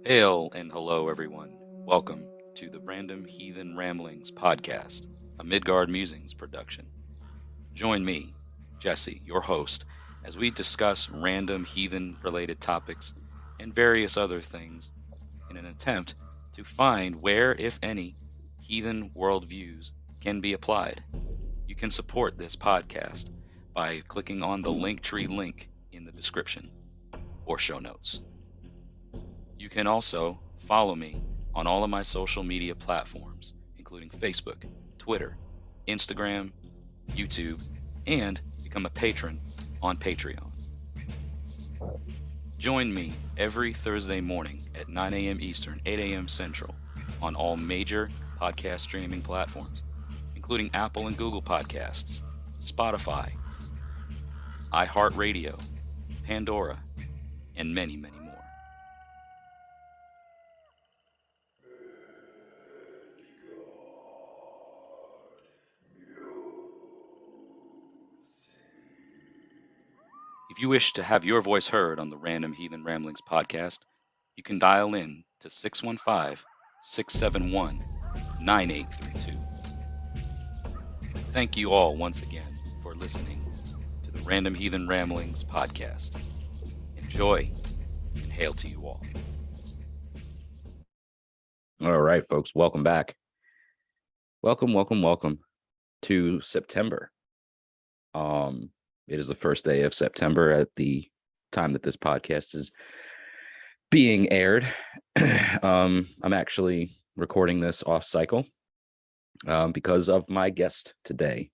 Hail and hello, everyone. Welcome to the Random Heathen Ramblings podcast, a Midgard Musings production. Join me, Jesse, your host, as we discuss random heathen related topics and various other things in an attempt to find where, if any, heathen worldviews can be applied. You can support this podcast by clicking on the Linktree link in the description or show notes. You can also follow me on all of my social media platforms, including Facebook, Twitter, Instagram, YouTube, and become a patron on Patreon. Join me every Thursday morning at 9 a.m. Eastern, 8 a.m. Central on all major podcast streaming platforms, including Apple and Google Podcasts, Spotify, iHeartRadio, Pandora, and many, many more. If you wish to have your voice heard on the Random Heathen Ramblings podcast, you can dial in to 615 671 9832. Thank you all once again for listening to the Random Heathen Ramblings podcast. Enjoy and hail to you all. All right, folks, welcome back. Welcome to September. It is the first day of September at the time that this podcast is being aired. I'm actually recording this off cycle because of my guest today.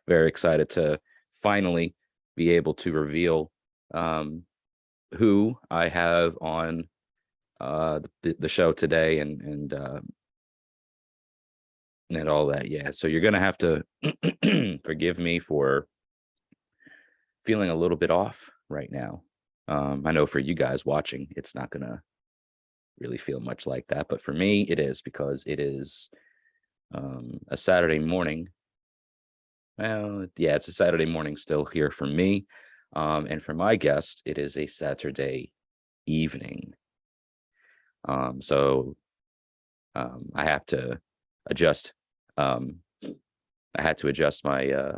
Very excited to finally be able to reveal who I have on the show today and all that. Yeah, so you're gonna have to forgive me for feeling a little bit off right now. I know for you guys watching, it's not gonna really feel much like that, but for me, it is, because it is a Saturday morning. Well, yeah, it's a Saturday morning still here for me, and for my guest, it is a Saturday evening. So I have to adjust. I had to adjust my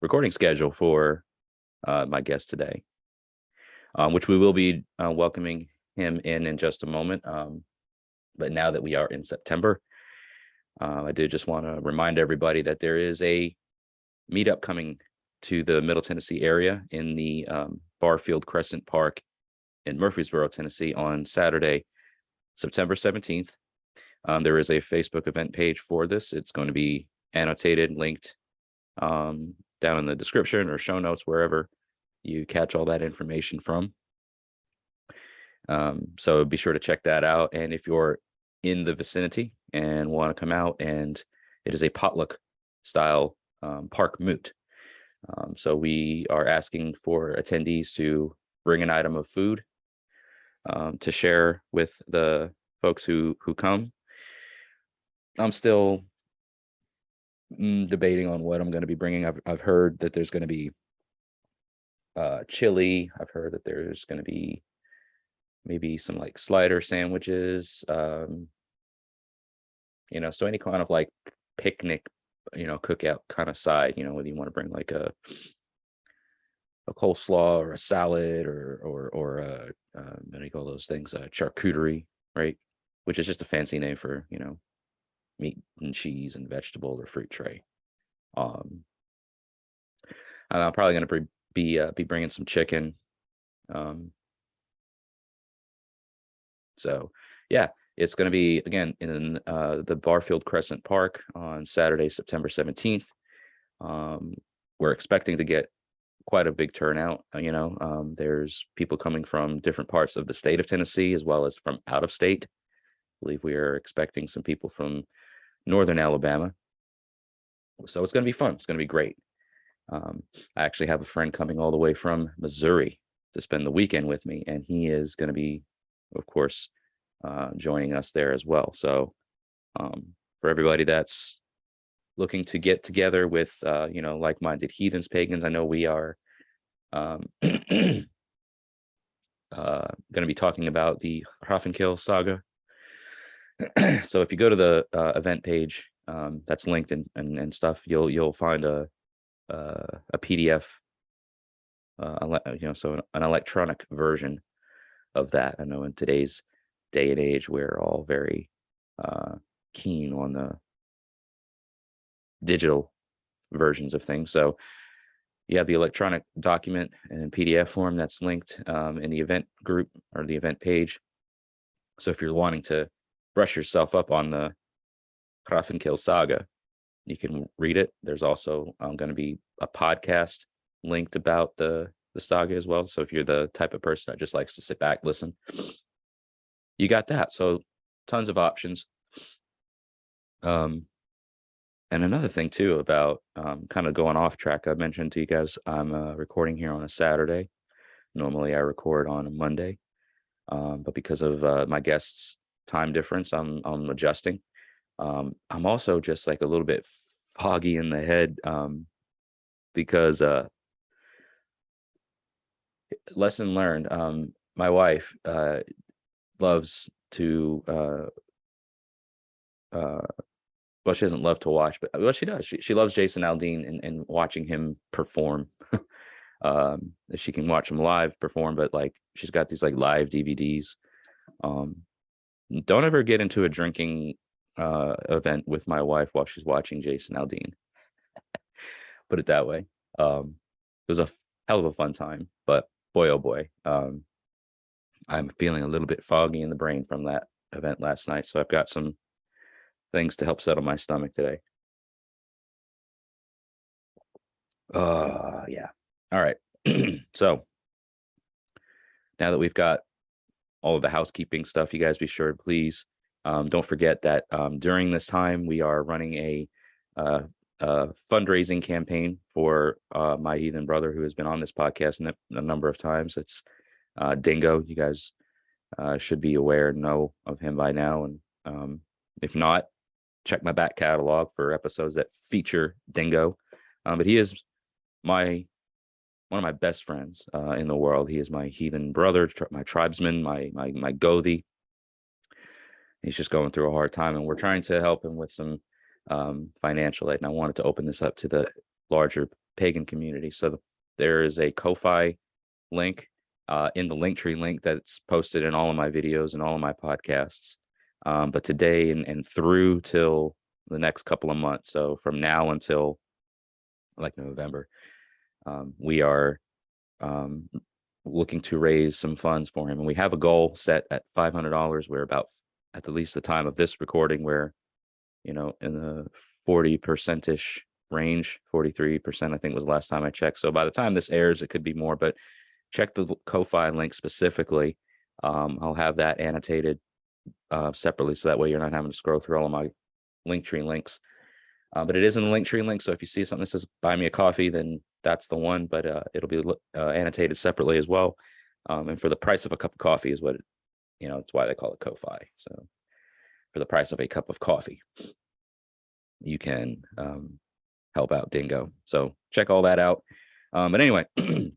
recording schedule for my guest today, which we will be welcoming him in just a moment. But now that we are in September, I did just want to remind everybody that there is a meetup coming to the Middle Tennessee area in the Barfield Crescent Park in Murfreesboro, Tennessee on Saturday, September 17th. There is a Facebook event page for this. It's going to be annotated, linked down in the description or show notes, wherever you catch all that information from. So be sure to check that out. And if you're in the vicinity and want to come out, and it is a potluck style park moot. So we are asking for attendees to bring an item of food to share with the folks who come. I'm still debating on what I'm going to be bringing. I've heard that there's going to be chili. I've heard that there's going to be maybe some like slider sandwiches. So any kind of like picnic, cookout kind of side. Whether you want to bring like a coleslaw or a salad or what do you call those things? Charcuterie, right? Which is just a fancy name for meat and cheese and vegetable or fruit tray. I'm probably going to be bringing some chicken. So yeah, it's going to be again in the Barfield Crescent Park on Saturday, September 17th. We're expecting to get quite a big turnout. There's people coming from different parts of the state of Tennessee as well as from out of state. I believe we are expecting some people from northern Alabama. So it's going to be fun. It's going to be great. I actually have a friend coming all the way from Missouri to spend the weekend with me, and he is going to be, of course, joining us there as well. So for everybody that's looking to get together with, like-minded heathens, pagans, I know we are going to be talking about the Hrafnkill saga. So if you go to the event page that's linked and stuff, you'll find a PDF, so an electronic version of that. I know in today's day and age, we're all very keen on the digital versions of things. So you have the electronic document in PDF form that's linked in the event group or the event page. So if you're wanting to brush yourself up on the Hrafnkill saga, you can read it. There's also going to be a podcast linked about the saga as well. So if you're the type of person that just likes to sit back, listen, you got that. So tons of options. And another thing too about kind of going off track, I mentioned to you guys, I'm recording here on a Saturday. Normally I record on a Monday, but because of my guests' time difference, I'm adjusting. I'm also just like a little bit foggy in the head because lesson learned. My wife loves to well, she doesn't love to watch, but well, she does. She loves Jason Aldean and watching him perform. She can watch him live perform, but like she's got these like live DVDs. Don't ever get into a drinking event with my wife while she's watching Jason Aldean. Put it that way. It was a hell of a fun time, but boy, oh boy, I'm feeling a little bit foggy in the brain from that event last night. So I've got some things to help settle my stomach today. Yeah. All right. So now that we've got all of the housekeeping stuff, you guys be sure, please don't forget that during this time we are running a fundraising campaign for my heathen brother who has been on this podcast a number of times. It's Dingo. You guys should be aware and know of him by now, and if not, check my back catalog for episodes that feature Dingo. But he is one of my best friends in the world. He is my heathen brother, my tribesman, my Gothi. He's just going through a hard time, and we're trying to help him with some financial aid. And I wanted to open this up to the larger pagan community. So there is a Ko-Fi link in the Linktree link that's posted in all of my videos and all of my podcasts. But today and through till the next couple of months, so from now until like November, we are looking to raise some funds for him. And we have a goal set at $500. We're about, at the least the time of this recording, we're, in the 40%-ish range, 43%, I think was the last time I checked. So by the time this airs, it could be more, but check the Ko-Fi link specifically. I'll have that annotated separately, so that way you're not having to scroll through all of my Linktree links. But it is in the Linktree link, so if you see something that says buy me a coffee, then that's the one, but it'll be annotated separately as well. And for the price of a cup of coffee is what it's why they call it Ko-Fi. So for the price of a cup of coffee, you can help out Dingo. So check all that out. But anyway,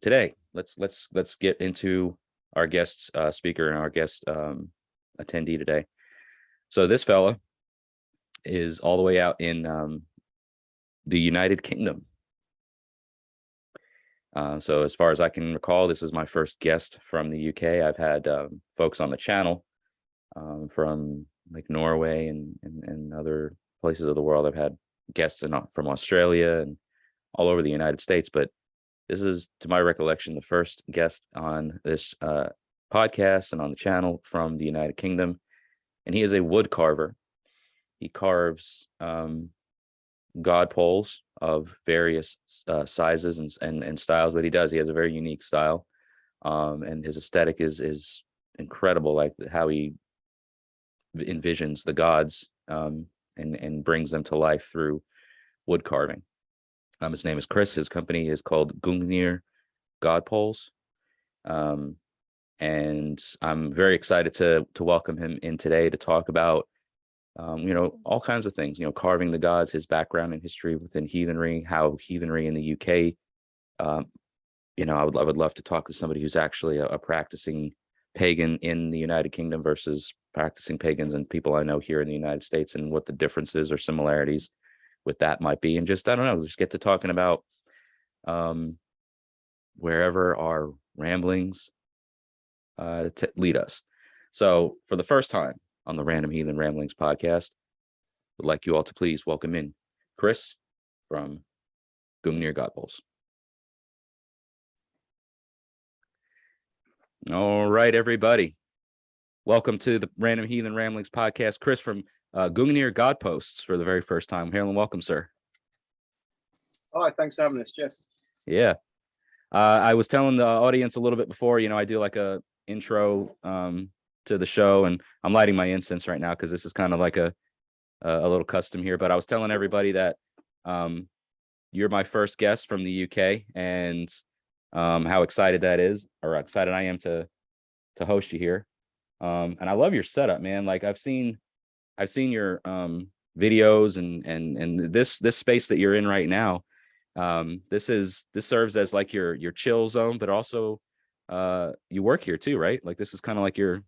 today let's get into our guest speaker and our guest attendee today. So this fella is all the way out in the United Kingdom. So as far as I can recall, this is my first guest from the UK. I've had folks on the channel from like Norway and other places of the world. I've had guests from Australia and all over the United States, but this is, to my recollection, the first guest on this podcast and on the channel from the United Kingdom. And he is a wood carver. He carves god poles of various sizes and styles. What he does, he has a very unique style, and his aesthetic is incredible. Like how he envisions the gods and brings them to life through wood carving. His name is Chris. His company is called Gungnir Godposts. And I'm very excited to welcome him in today to talk about all kinds of things, carving the gods, his background and history within heathenry, how heathenry in the UK, I would love to talk to somebody who's actually a practicing pagan in the United Kingdom versus practicing pagans and people I know here in the United States, and what the differences or similarities with that might be. And just, I don't know, just get to talking about wherever our ramblings lead us. So for the first time on the Random Heathen Ramblings podcast, would like you all to please welcome in Chris from Gungnir Godposts. All right, everybody. Welcome to the Random Heathen Ramblings podcast. Chris from Gungnir Godposts for the very first time. Harold, welcome, sir. Hi, thanks for having us, Jess. Yeah. I was telling the audience a little bit before, I do like a intro to the show, and I'm lighting my incense right now because this is kind of like a little custom here. But I was telling everybody that you're my first guest from the UK, and how excited that is, or excited I am to host you here. And I love your setup, man. Like I've seen your videos and this space that you're in right now. This serves as like your chill zone, but also you work here too, right? Like this is kind of like your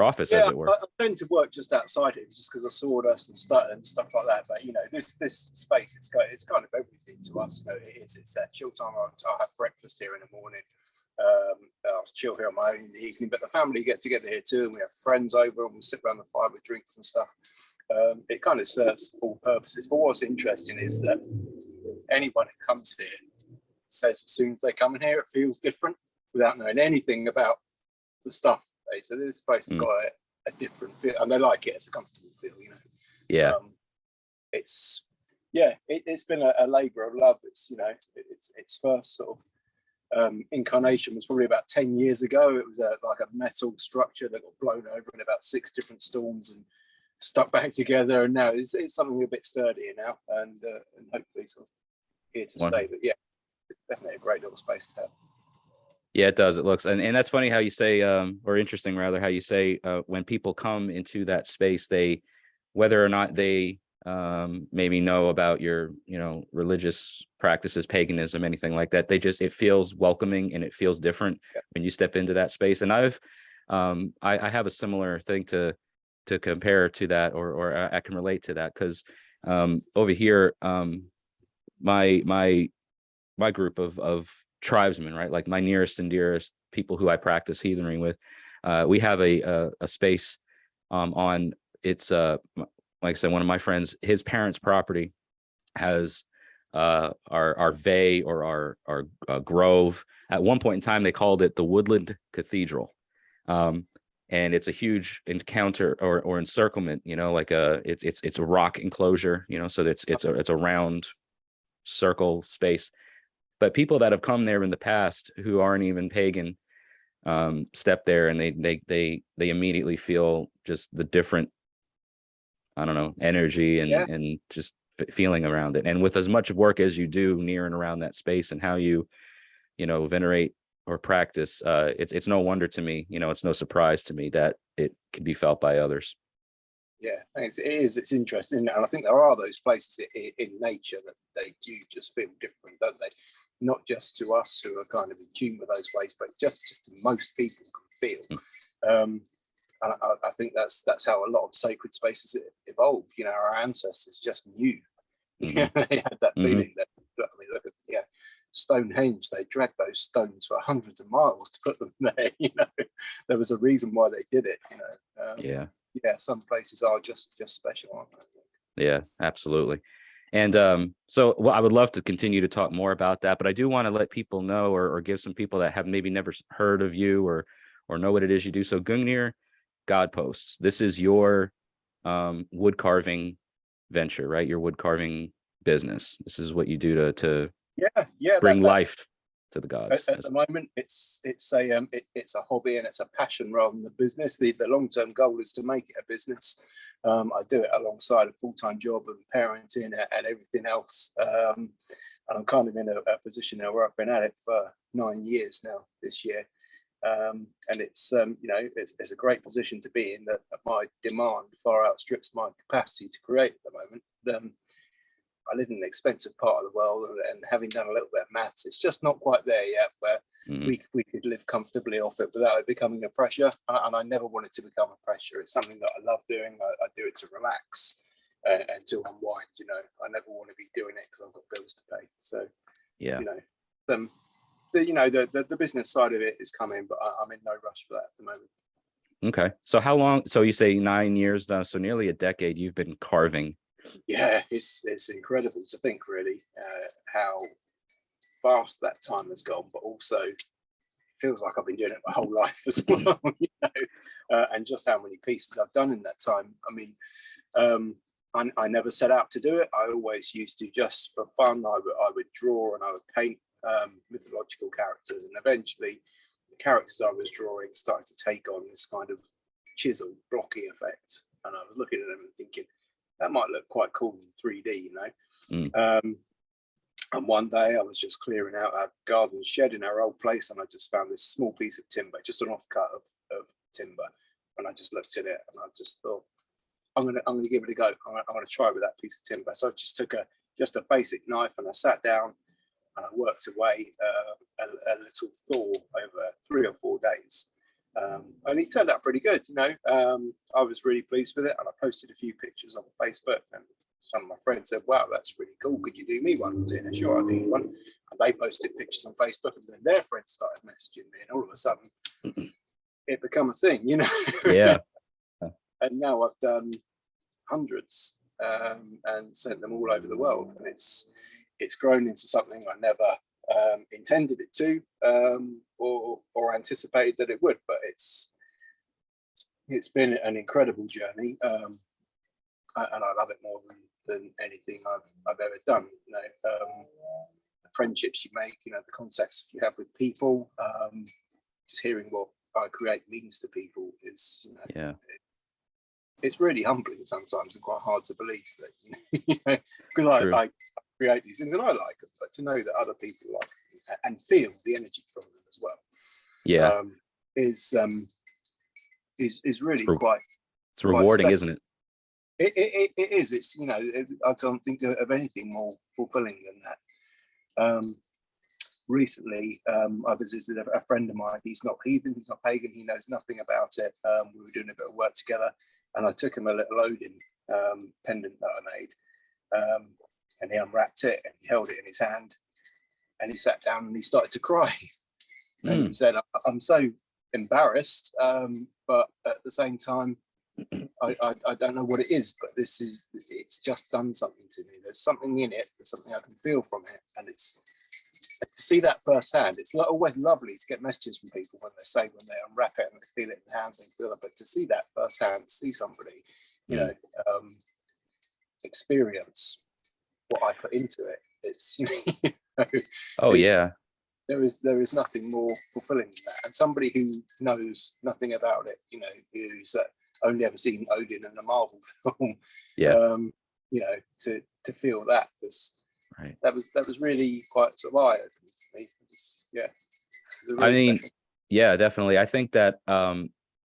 office, as it were. I tend to work just outside it just because of sawdust and stuff like that. But this space, it's kind of everything to us. It's that chill time. I'll have breakfast here in the morning. I'll chill here on my own in the evening. But the family get together here too, and we have friends over, and we sit around the fire with drinks and stuff. It kind of serves all purposes. But what's interesting is that anyone who comes here says as soon as they come in here, it feels different without knowing anything about the stuff. So this place has got a different feel, and they like it. It's a comfortable feel, Yeah. It's been a labour of love. It's its first sort of incarnation was probably about 10 years ago. It was like a metal structure that got blown over in about 6 different storms and stuck back together. And now it's something a bit sturdier now, and hopefully sort of here to stay. But yeah, it's definitely a great little space to have. Yeah, it does. It looks, and that's funny how you say, or interesting rather, how you say when people come into that space, they, whether or not they maybe know about your, religious practices, paganism, anything like that, it feels welcoming and it feels different when you step into that space. And I have a similar thing to compare to that, or I can relate to that, because over here, my group of tribesmen, right, like my nearest and dearest people who I practice heathenry with, we have a space on, it's like I said, one of my friends, his parents' property has our vey, or our grove. At one point in time they called it the Woodland Cathedral, and it's a huge encounter or encirclement, like it's a rock enclosure, so it's a round circle space. But people that have come there in the past who aren't even pagan step there, and they immediately feel just the different, I don't know, energy and just feeling around it. And with as much work as you do near and around that space, and how you venerate or practice, it's no wonder to me, it's no surprise to me that it can be felt by others. Yeah, it's interesting, and I think there are those places in nature that they do just feel different, don't they? Not just to us who are kind of in tune with those places, but just to most people can feel. And I think that's how a lot of sacred spaces evolve. Our ancestors just knew. They had that feeling that. I mean, look at Stonehenge. They dragged those stones for hundreds of miles to put them there. There was a reason why they did it. Some places are just special, aren't they? Yeah, absolutely. And so I would love to continue to talk more about that, but I do want to let people know, or give some people that have maybe never heard of you or know what it is you do. So Gungnir Godposts, this is your wood carving venture, right? Your wood carving business. This is what you do to bring life to the gods. At the moment, it's a hobby and it's a passion rather than a business. The long-term goal is to make it a business. I do it alongside a full-time job and parenting and everything else. And I'm kind of in a position now where I've been at it for 9 years now this year. And it's a great position to be in, that my demand far outstrips my capacity to create at the moment. I live in an expensive part of the world, and having done a little bit of maths, it's just not quite there yet where we could live comfortably off it without it becoming a pressure. And I never want it to become a pressure. It's something that I love doing. I do it to relax and to unwind. You know, I never want to be doing it because I've got bills to pay. So Yeah. you know, the business side of it is coming, but I'm in no rush for that at the moment. Okay. So how long? So you say 9 years now, so nearly a decade you've been carving. Yeah, it's incredible to think really how fast that time has gone, but also it feels like I've been doing it my whole life as well, you know, and just how many pieces I've done in that time. I mean, I never set out to do it. I always used to, just for fun, I would draw and I would paint mythological characters, and eventually the characters I was drawing started to take on this kind of chiseled, blocky effect, and I was looking at them and thinking that might look quite cool in 3D, you know. And one day I was just clearing out our garden shed in our old place, and I just found this small piece of timber, just an offcut of timber, and I just looked at it and I just thought, I'm gonna give it a go. I'm gonna try with that piece of timber. So I just took a basic knife and I sat down and I worked away a little Thor over 3 or 4 days. And it turned out pretty good, you know. I was really pleased with it, and I posted a few pictures on Facebook, and some of my friends said, wow, that's really cool, could you do me one? Yeah, sure, I'll do you one. And they posted pictures on Facebook, and then their friends started messaging me, and all of a sudden it became a thing, you know. Yeah. And now I've done hundreds and sent them all over the world, and it's grown into something I never intended it to or anticipated that it would, but it's been an incredible journey, and I love it more than anything I've ever done. You know, the friendships you make, you know, the contacts you have with people, just hearing what I create means to people is, you know, Yeah. It's really humbling sometimes and quite hard to believe that, you know, because I create these things and I like them, but to know that other people like them and feel the energy from them as well, Yeah. is really quite. It's rewarding, special. isn't it? It is. It's, you know, I can't think of anything more fulfilling than that. Recently, I visited a friend of mine. He's not heathen, he's not pagan, he knows nothing about it. We were doing a bit of work together, and I took him a little Odin pendant that I made, and he unwrapped it and he held it in his hand, and he sat down and he started to cry. And he said, I'm so embarrassed, but at the same time, I don't know what it is, but it's just done something to me. There's something in it, there's something I can feel from it, and it's to see that firsthand. It's not always lovely to get messages from people when they unwrap it and they feel it in their hands and feel it, but to see that firsthand, to see somebody, you know, experience what I put into it, it's, you know, there is nothing more fulfilling than that. And somebody who knows nothing about it, you know, who's only ever seen Odin in a Marvel film, you know, to feel that was that was really quite sort of eye-opening to me. Really, I mean, special. yeah, definitely. I think that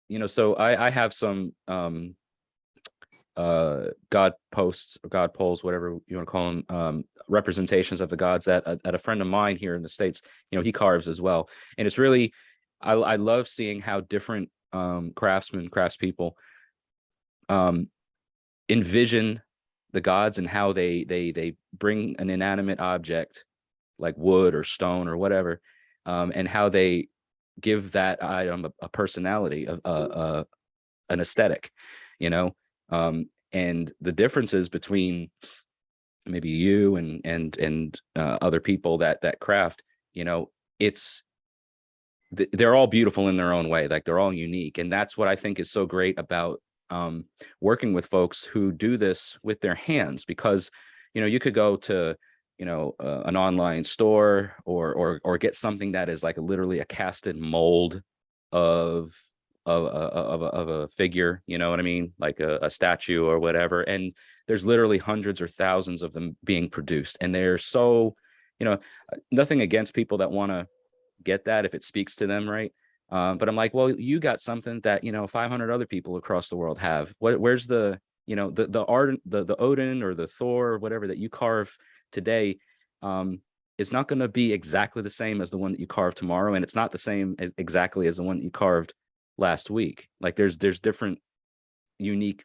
you know, so I have some god posts or god polls, whatever you want to call them, representations of the gods that a friend of mine here in the States, you know, he carves as well. And it's really, I love seeing how different craftspeople envision the gods and how they bring an inanimate object like wood or stone or whatever, and how they give that item a personality, an aesthetic, you know. And the differences between maybe you and other people that craft, you know, they're all beautiful in their own way. Like, they're all unique, and that's what I think is so great about working with folks who do this with their hands, because, you know, you could go to, you know, an online store or get something that is like literally a casted mold of a figure, you know what I mean, like a statue or whatever, and there's literally hundreds or thousands of them being produced, and they're so, you know, nothing against people that want to get that if it speaks to them, right? But I'm like, well, you got something that, you know, 500 other people across the world have. Where's the the art, the Odin or the Thor or whatever that you carve today, is not going to be exactly the same as the one that you carve tomorrow, and it's not the same exactly as the one that you carved last week. Like there's different unique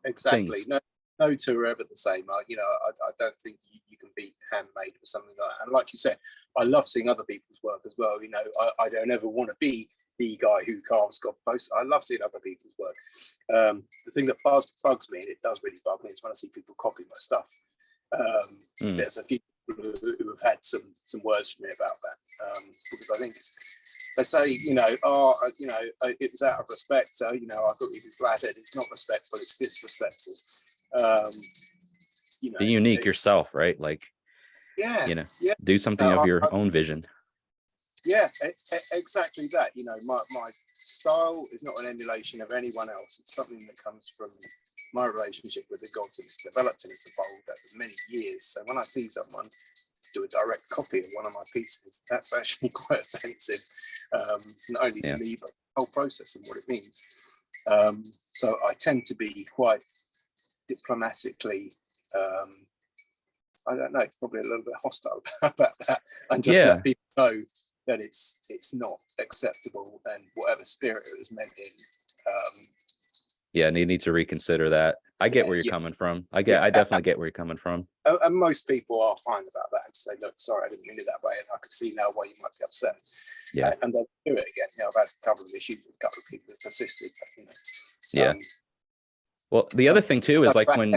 exactly things. No two are ever the same. I don't think you can beat handmade or something like that. And like you said, I love seeing other people's work as well. I don't ever want to be the guy who carves Godposts. I love seeing other people's work. The thing that bugs me, and it does really bug me, is when I see people copy my stuff. There's a few people who have had some words from me about that, because I think they say, it was out of respect. So, I thought he was flattered. It's not respectful, it's disrespectful. Be unique yourself, right? Like, do something of your own vision. Yeah, exactly that. My style is not an emulation of anyone else. It's something that comes from my relationship with the gods, and it's developed and it's evolved over many years. So when I see someone do a direct copy of one of my pieces, that's actually quite offensive, not only to me, but the whole process and what it means. So I tend to be quite diplomatically, I don't know, probably a little bit hostile about that, and just let people know that it's not acceptable, and whatever spirit it was meant in. You need to reconsider that. I get where you're coming from. I definitely get where you're coming from. And most people are fine about that and say, look, sorry, I didn't mean it that way, and I can see now why you might be upset. Yeah. And they'll do it again. I've had a couple of issues with a couple of people that persisted. Well, the other thing too is like when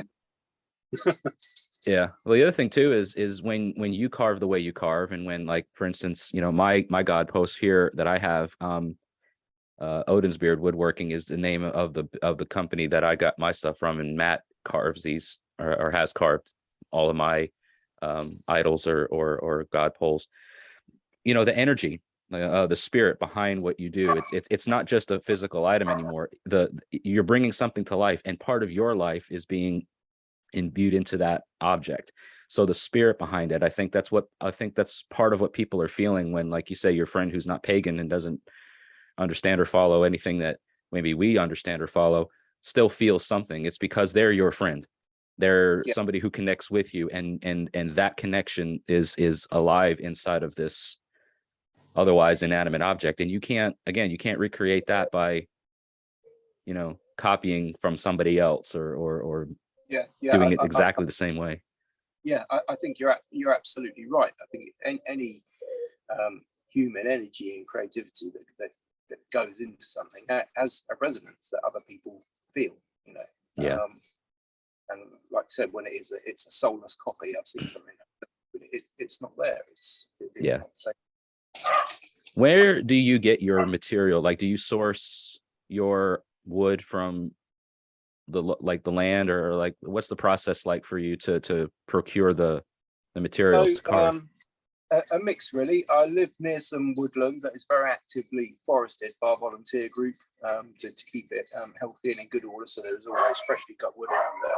well, the other thing too is when you carve the way you carve, and when, like, for instance, my Godpost here that I have, Odin's Beard Woodworking is the name of the company that I got my stuff from, and Matt carves these, or has carved all of my idols or God poles. The energy, the spirit behind what you do, it's not just a physical item anymore. You're bringing something to life, and part of your life is being imbued into that object. So the spirit behind it, I think that's part of what people are feeling when, like you say, your friend who's not pagan and doesn't understand or follow anything that maybe we understand or follow still feels something. It's because they're your friend. They're somebody who connects with you, and that connection is alive inside of this otherwise inanimate object. And you can't recreate that by copying from somebody else or doing it exactly the same way. I think you're absolutely right. I think any human energy and creativity that goes into something has a resonance that other people feel, and like I said, when it's a soulless copy, I've seen something, it's not there. It's not the same. Where do you get your material? Like, do you source your wood from the land, or like what's the process like for you to procure the materials to carve? A mix, really. I live near some woodland that is very actively forested by a volunteer group, to keep it healthy and in good order. So there's always freshly cut wood around there.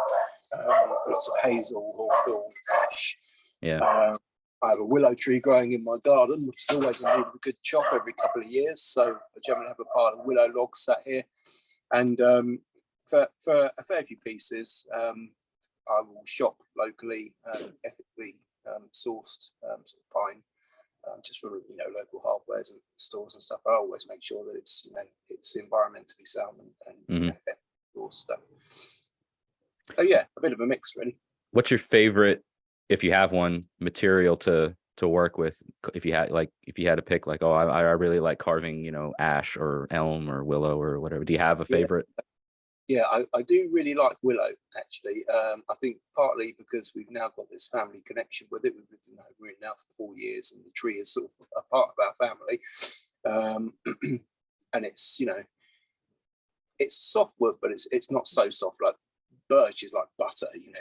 Lots of hazel, hawthorn, ash. I have a willow tree growing in my garden, which is always in need of a good chop every couple of years. So I generally have a pile of willow logs sat here. And for a fair few pieces, I will shop locally, ethically sourced sort of pine, just from local hardwares and stores and stuff. I always make sure that it's it's environmentally sound and ethical stuff. So a bit of a mix, really. What's your favorite, if you have one, material to work with? If you had to pick, like, I really like carving ash or elm or willow or whatever. Do you have a favorite? I do really like willow, actually. I think partly because we've now got this family connection with it. We've lived in Hungary now for 4 years, and the tree is sort of a part of our family. And it's it's soft wood, but it's not so soft. Like birch is like butter. You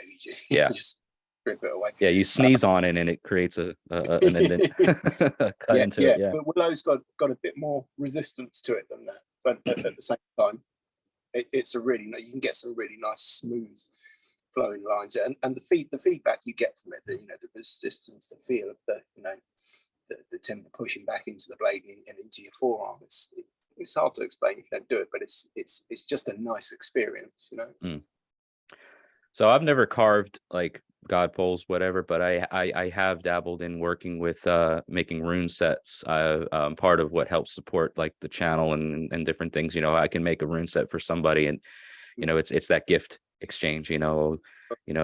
just strip it away. You sneeze on it and it creates an indent cut into it. But willow's got a bit more resistance to it than that, but at the same time, it's a really, you can get some really nice smooth flowing lines, and the feedback you get from it, the resistance, the feel of the timber pushing back into the blade and into your forearm, it's hard to explain if you don't do it, but it's just a nice experience, you know. So I've never carved like god poles, whatever, but I have dabbled in working with making rune sets. Part of what helps support like the channel and different things. You know, I can make a rune set for somebody, and you know, it's that gift exchange. You know,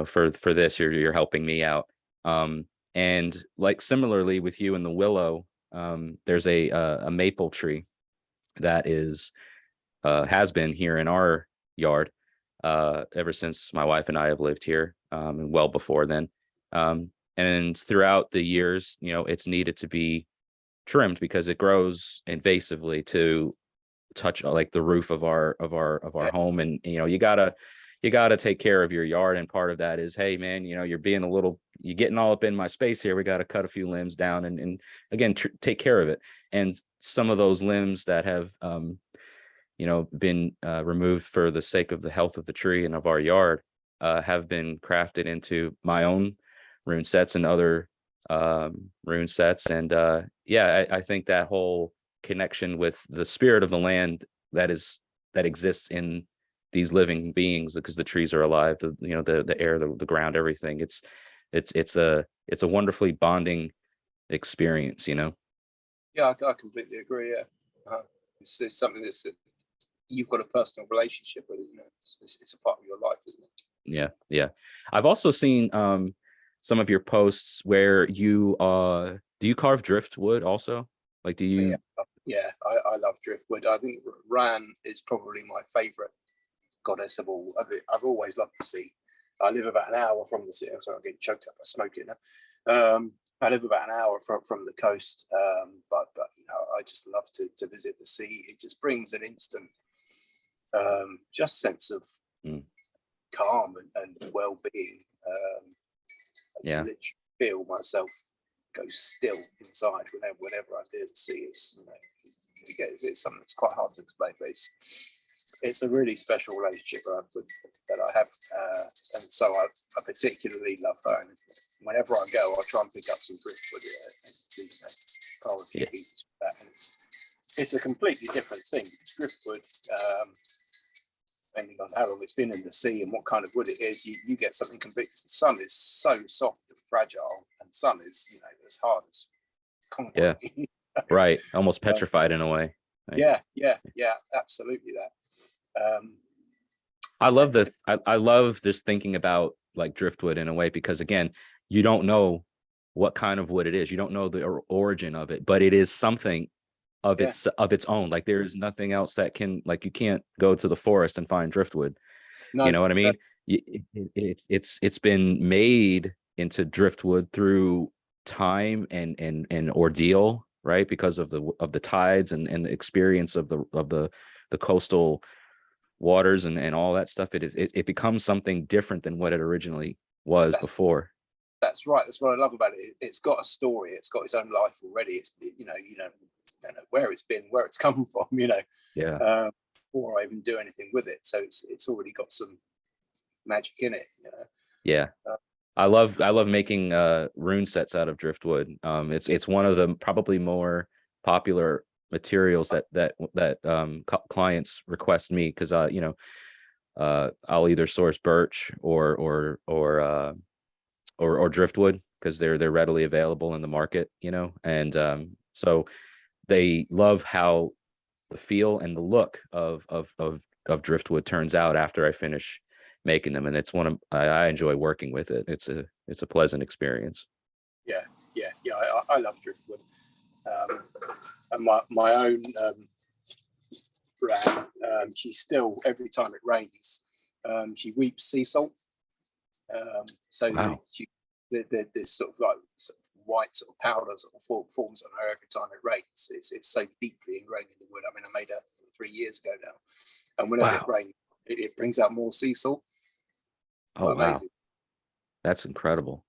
for this, you're helping me out. And like similarly with you and the willow, there's a maple tree that has been here in our yard ever since my wife and I have lived here, and well before then. And throughout the years, you know, it's needed to be trimmed because it grows invasively to touch like the roof of our home. And you know, you gotta take care of your yard, and part of that is, hey man, you know, you're getting all up in my space here, we got to cut a few limbs down and again take care of it. And some of those limbs that have you know, been removed for the sake of the health of the tree and of our yard, have been crafted into my own rune sets and other rune sets. And yeah, I think that whole connection with the spirit of the land that exists in these living beings, because the trees are alive, the air, the ground, everything. It's a wonderfully bonding experience, you know. Yeah, I completely agree. Yeah, it's something that you've got a personal relationship with it, you know. It's a part of your life, isn't it? Yeah. I've also seen some of your posts where you do you carve driftwood also? Like, do you? Yeah, I love driftwood. I think Ran is probably my favorite goddess of all. I've always loved the sea. I live about an hour from the sea. I'm sorry, I'm getting choked up by smoking now. I live about an hour from the coast, but you know, I just love to visit the sea. It just brings an instant just sense of calm and well-being. I just literally feel myself go still inside whenever I hear the sea. It's, you know, it's something that's quite hard to explain, but it's a really special relationship that I have, and so I particularly love her. And whenever I go, I'll try and pick up some driftwood and you know, carve a few pieces of that. And it's a completely different thing. Driftwood, depending on how long it's been in the sea and what kind of wood it is, you get something completely. Sun is so soft and fragile, and sun is, you know, as hard as concrete. Yeah, right. Almost petrified in a way. Right? Yeah, absolutely that. I love this thinking about like driftwood in a way, because again, you don't know what kind of wood it is. You don't know the origin of it, but it is something of its own. Like there's nothing else that can, like, you can't go to the forest and find driftwood. No, you know what I mean? It's been made into driftwood through time and ordeal, right? Because of the tides and the experience of the coastal waters and all that stuff. It becomes something different than what it originally was before. That's right. That's what I love about it. It's got a story. It's got its own life already. It's, you know, don't know where it's been, where it's come from, you know. Yeah. Before I even do anything with it. So it's already got some magic in it, you know. Yeah. I love making rune sets out of driftwood. It's one of the probably more popular materials that clients request me, because you know, I'll either source birch or driftwood, because they're readily available in the market, you know. And so they love how the feel and the look of driftwood turns out after I finish making them, and it's I enjoy working with it. It's a pleasant experience. Yeah. I love driftwood, and my own Ran, she still, every time it rains, she weeps sea salt. So wow. This sort of white sort of powder sort of forms on her every time it rains. It's so deeply ingrained in the wood. I mean, I made her 3 years ago now, and whenever it rains, it brings out more sea salt. Oh, amazing. Wow, that's incredible.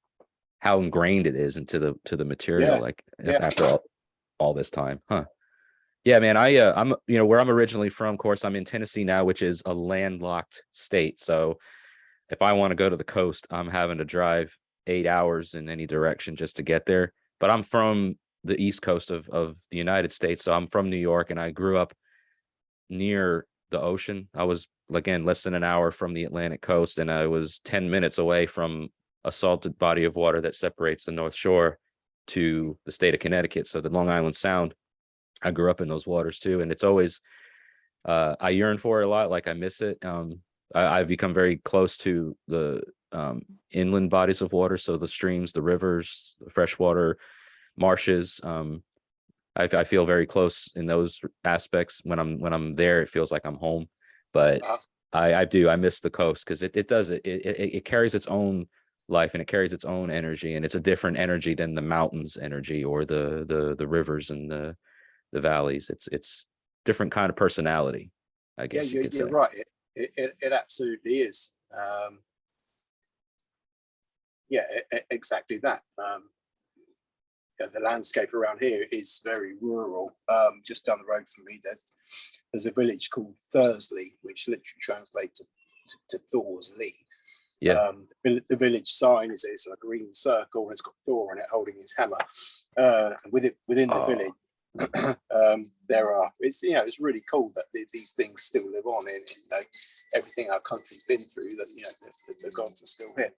How ingrained it is into the material, after all this time, huh? Yeah, man. I'm, you know, where I'm originally from. Of course, I'm in Tennessee now, which is a landlocked state. So if I want to go to the coast, I'm having to drive 8 hours in any direction just to get there. But I'm from the East Coast of the United States, so I'm from New York, and I grew up near the ocean. I was, again, less than an hour from the Atlantic coast, and I was 10 minutes away from a salted body of water that separates the North Shore to the state of Connecticut. So the Long Island Sound, I grew up in those waters too, and it's always I yearn for it a lot. Like, I miss it. I've become very close to the inland bodies of water, so the streams, the rivers, the freshwater marshes. I feel very close in those aspects. When I'm there, it feels like I'm home. But I miss the coast, because it carries its own life, and it carries its own energy, and it's a different energy than the mountains energy, or the rivers and the valleys. It's different kind of personality, I guess you could say. You're right. It absolutely is. Exactly that. The landscape around here is very rural. Just down the road from me, there's a village called Thursley, which literally translates to Thor's Lee. Yeah. The village sign is a green circle, and it's got Thor on it holding his hammer. And within the village, it's really cool that these things still live on in everything our country's been through, that the gods are still here.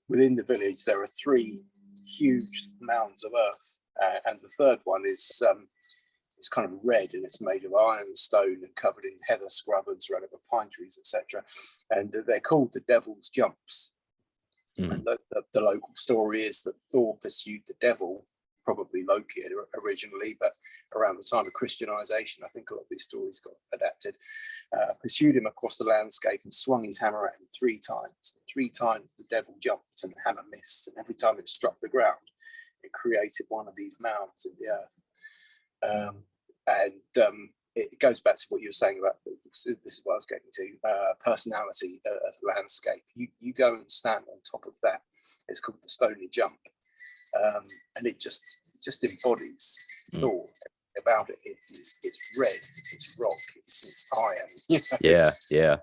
Within the village there are 3 huge mounds of earth, and the third one is it's kind of red, and it's made of ironstone and covered in heather scrub and surrounded by pine trees, etc. And they're called the Devil's Jumps. And the local story is that Thor pursued the devil, probably Loki originally, but around the time of Christianization, I think a lot of these stories got adapted, pursued him across the landscape and swung his hammer at him 3 times. 3 times the devil jumped and the hammer missed, and every time it struck the ground, it created one of these mounds in the earth. It goes back to what you were saying about, this is what I was getting to, personality of the landscape. You go and stand on top of that. It's called the Stony Jump. And it just embodies Thor about it. It's red, it's rock, it's iron. Yeah.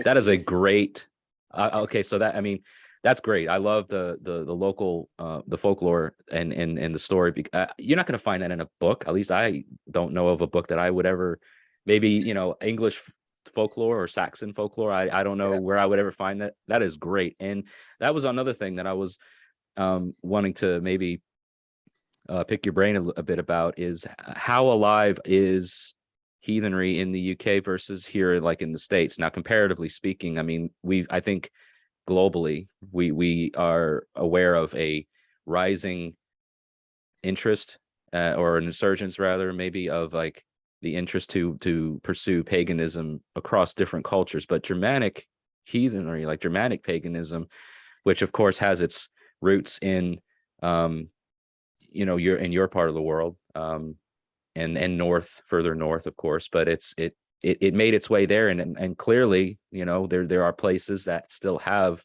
That is a great. Okay, so that's great. I love the local the folklore and the story. You're not going to find that in a book. At least I don't know of a book that I would ever. Maybe English folklore or Saxon folklore. I don't know where I would ever find that. That is great. And that was another thing that I was wanting to maybe pick your brain a bit about, is how alive is heathenry in the UK versus here, like in the States. Now, comparatively speaking, I think globally we are aware of a rising interest or an insurgence, rather, maybe, of like the interest to pursue paganism across different cultures. But Germanic heathenry, like Germanic paganism, which of course has its roots in your part of the world, and further north, of course, but it made its way there, and clearly, there are places that still have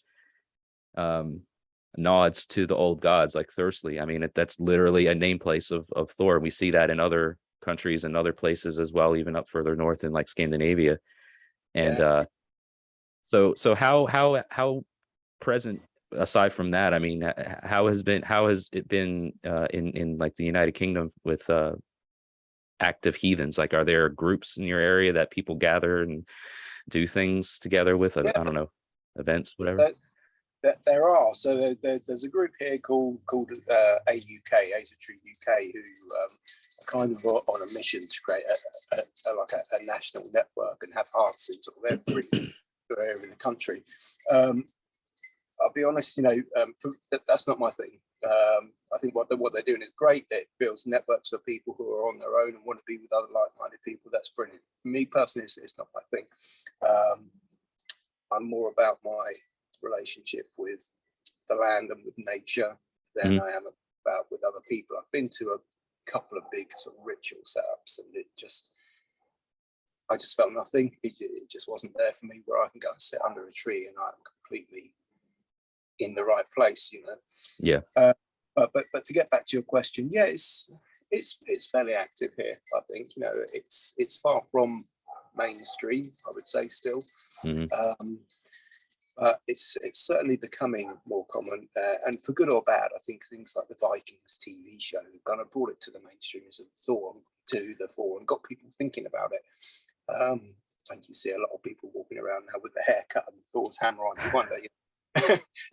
nods to the old gods, like Thursley. That's literally a name place of Thor. We see that in other countries and other places as well, even up further north in like Scandinavia. And so how present, aside from that, how has it been in like the United Kingdom with active heathens? Like, are there groups in your area that people gather and do things together with? I don't know, events, whatever. There are. So there's a group here called AUK, Asatree UK, who are kind of on a mission to create a national network and have hearts in sort of every area in the country. I'll be honest, that's not my thing. I think what they're doing is great. It builds networks of people who are on their own and want to be with other like-minded people. That's brilliant. For me personally, it's not my thing. I'm more about my relationship with the land and with nature than I am about with other people. I've been to a couple of big sort of ritual setups, and I just felt nothing. It just wasn't there for me, where I can go and sit under a tree and I'm completely in the right place, Yeah. But to get back to your question, it's fairly active here. I think it's far from mainstream, I would say, still. It's certainly becoming more common, and for good or bad. I think things like the Vikings TV show have kind of brought it to the mainstream as a Thor. to the fore and got people thinking about it. I think you see a lot of people walking around now with the haircut and Thor's hammer on. You wonder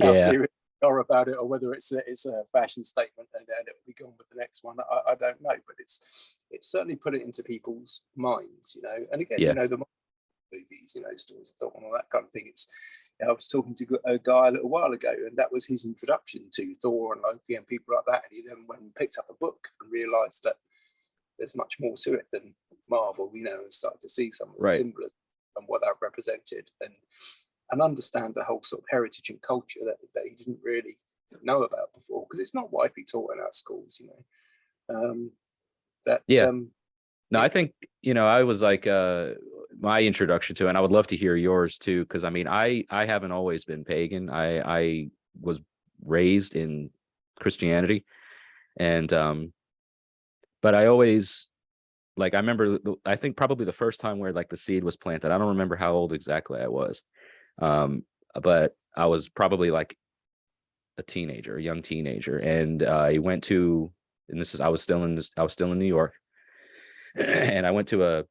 how serious they are about it, or whether it's a fashion statement and it'll be gone with the next one. I don't know, but it's certainly put it into people's minds, you know. And again, you know, the movies, you know, stories of Thor and all that kind of thing. I was talking to a guy a little while ago, and that was his introduction to Thor and Loki and people like that. And he then went and picked up a book and realised that there's much more to it than Marvel, you know, and started to see some of the symbolism and what that represented, and understand the whole sort of heritage and culture that he didn't really know about before, because it's not widely taught in our schools, you know. No, I think, you know, I was like my introduction to it, and I would love to hear yours too, because I mean, I haven't always been pagan. I was raised in Christianity, and but I always, like, I remember, I think probably the first time where like the seed was planted, I don't remember how old exactly I was, but I was probably like a young teenager, and I went to, and I was still in New York, and I went to a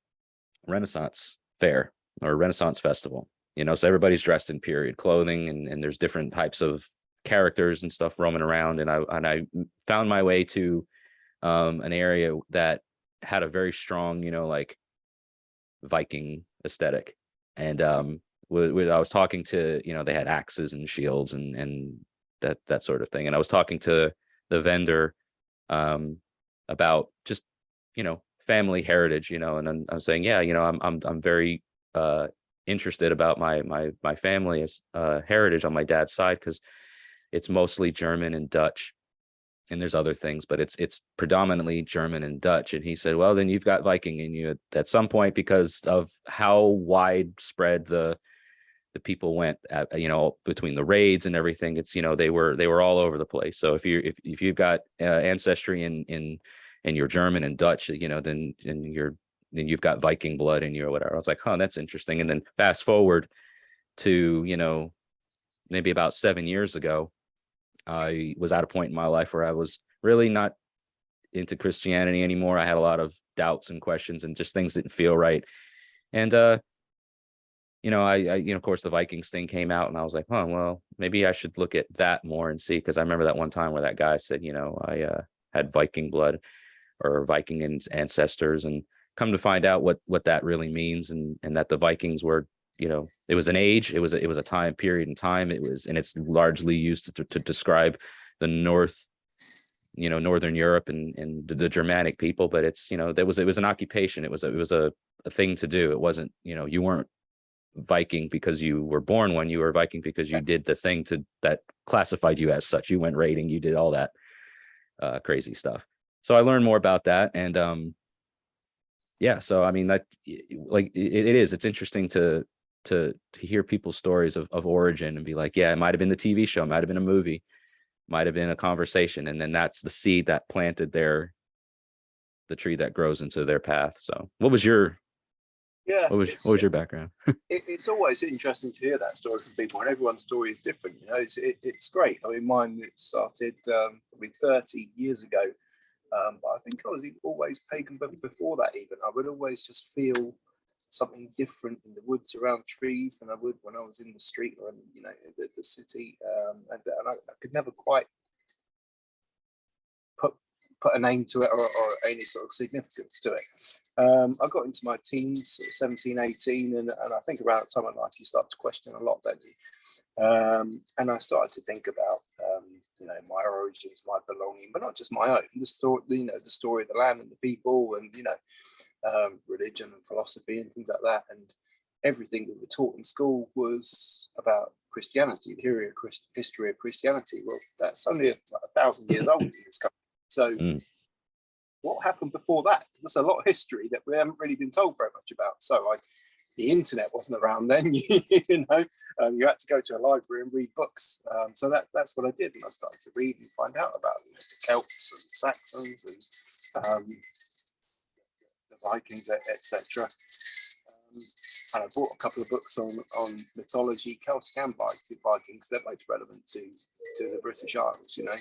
Renaissance fair or a Renaissance festival, you know, so everybody's dressed in period clothing, and there's different types of characters and stuff roaming around, and I found my way to an area that had a very strong, you know, like Viking aesthetic, and I was talking to, you know, they had axes and shields and that sort of thing, and I was talking to the vendor about just, you know, family heritage, you know, and I'm saying, yeah, you know, I'm very interested about my family's heritage on my dad's side, because it's mostly German and Dutch, and there's other things, but it's predominantly German and Dutch. And he said, well, then you've got Viking in you at some point, because of how widespread the people went at, you know, between the raids and everything. It's, you know, they were all over the place. So if you've got ancestry in you're German and Dutch, you know, then you've got Viking blood in you or whatever. I was like, huh, that's interesting. And then fast forward to, you know, maybe about 7 years ago, I was at a point in my life where I was really not into Christianity anymore. I had a lot of doubts and questions, and just things didn't feel right. And you know, I you know, of course the Vikings thing came out, and I was like, huh, well, maybe I should look at that more and see, because I remember that one time where that guy said, you know, I had Viking blood or Viking ancestors, and come to find out what that really means, and that the Vikings were, you know, it was an age, it was a time period in time, and it's largely used to describe the North, you know, Northern Europe and the Germanic people. But it's, you know, it was an occupation, it was a thing to do. It wasn't, you know, you weren't Viking because you were born one, you were Viking because you did the thing that classified you as such. You went raiding, you did all that crazy stuff. So I learned more about that, and yeah, so I mean, that, like, it's interesting to hear people's stories of origin, and be like, yeah, it might have been the TV show, might have been a movie, might have been a conversation, and then that's the seed that planted the tree that grows into their path. So what was your background? It's always interesting to hear that story from people, and everyone's story is different, you know. It's great. I mean, mine, it started probably 30 years ago, but I think I was always pagan, but before that even, I would always just feel something different in the woods around trees than I would when I was in the street or in, you know, the city, and I could never quite put a name to it or any sort of significance to it. I got into my teens, 17, 18, and I think around that time in life you start to question a lot, don't you? And I started to think about you know, my origins, my belonging, but not just my own, the story, you know, the story of the land and the people, and, you know, religion and philosophy and things like that. And everything that we were taught in school was about Christianity, the history of Christianity. Well, that's only 1,000 years old in this country. So what happened before that? There's a lot of history that we haven't really been told very much about. So like, the internet wasn't around then, you know, you had to go to a library and read books. So that's what I did, and I started to read and find out about, you know, the Celts and Saxons and the Vikings, etc. and I bought a couple of books on mythology, Celtic and Vikings. They're both relevant to the British Isles, you know.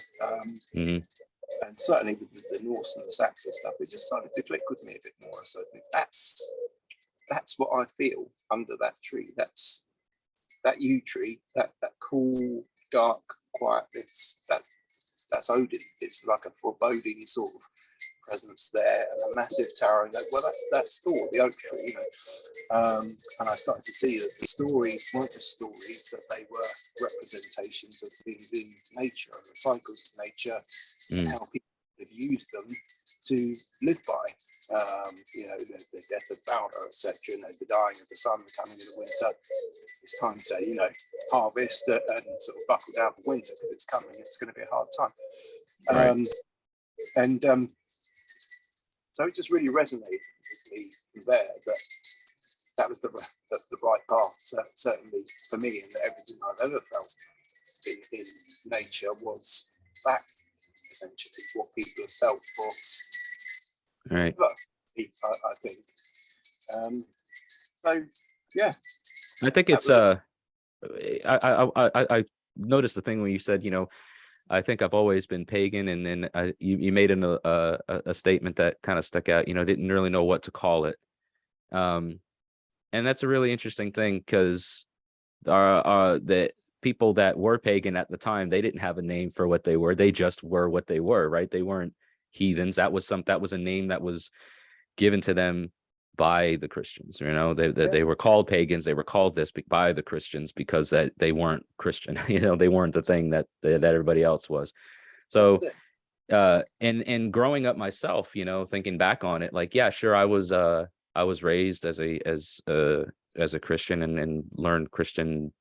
And certainly with the Norse and the Saxon stuff, it just started to click with me a bit more. So I think that's what I feel under that tree. That's that yew tree, that cool, dark, quiet. That's Odin. It's like a foreboding sort of presence there, and a massive towering oak. Well, that's Thor, the oak tree, you know. And I started to see that the stories weren't just stories, that they were representations of things in nature and the cycles of nature, and how people have used them to live by. You know, the death of Balder, etc., you know, the dying of the sun, coming in the winter. It's time to, you know, harvest and sort of buckle down for winter, because it's coming. It's going to be a hard time. And so it just really resonated with me there, that was the right path, certainly for me, and everything I've ever felt in nature was that, essentially, what people have felt for Right. I think. So yeah, I think it's I noticed the thing when you said, you know, I think I've always been pagan, and then you made a statement that kind of stuck out. You know, didn't really know what to call it, and that's a really interesting thing, because the people that were pagan at the time, they didn't have a name for what they were. They just were what they were, right? They weren't heathens. That was a name that was given to them by the Christians. You know, they were called pagans. They were called this by the Christians because that they weren't Christian. You know, they weren't the thing that everybody else was. So and growing up myself, you know, thinking back on it, like, yeah, sure, I was raised as a Christian and learned Christian